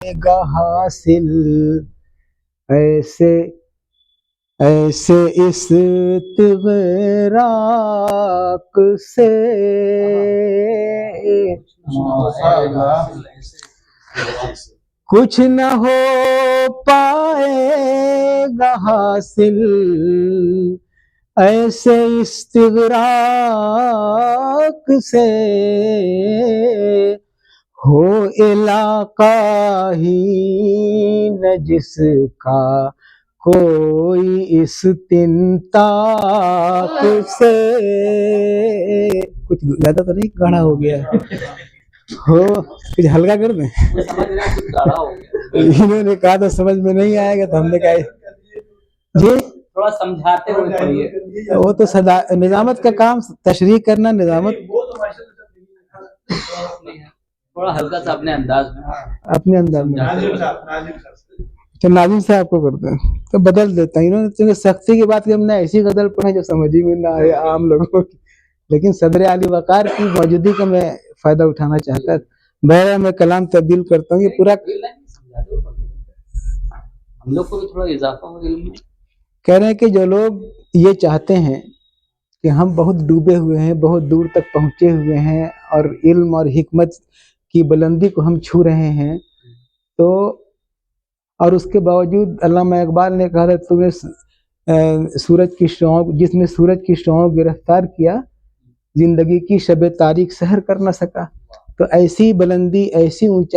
گا حاصل ایسے استغراق سے کچھ نہ ہو پائے گا حاصل ایسے استغراق سے ہو علاقہ ہی نہ جس کا کوئی استنطاق سے. کچھ زیادہ تو نہیں گاڑا ہو گیا ہو, کچھ ہلکا کر دیں. انہوں نے کہا تو سمجھ میں نہیں آئے گا تو ہم نے کہا جی تھوڑا سمجھاتے ہوئے پڑھیے. وہ تو نظامت کا کام تشریح کرنا, نظامت تھوڑا ہلکا سا اپنے انداز میں تو ناظم صاحب کو کرتے ہیں تو بدل دیتا ہوں. انہوں نے سختی کی بات کی, ہم نے ایسی غزل پڑھے جو سمجھ ہی میں نہ آئے عام لوگوں کی, لیکن صدر علی وقار کی موجودگی کا میں فائدہ اٹھانا چاہتا تھا. بہرحال میں کلام تبدیل کرتا ہوں. یہ پورا ہم لوگ کو بھی تھوڑا اضافہ ہو علم میں. کہہ رہے ہیں کہ جو لوگ یہ چاہتے ہیں کہ ہم بہت ڈوبے ہوئے ہیں, بہت دور تک پہنچے ہوئے ہیں اور علم اور حکمت کی بلندی کو ہم چھو رہے ہیں, تو اور اس کے باوجود علامہ اقبال نے کہا تھا تمہیں سورج کی شعاعوں, جس نے سورج کی شعاعوں گرفتار کیا زندگی کی شب تاریک سحر کر نہ سکا. تو ایسی بلندی, ایسی اونچائی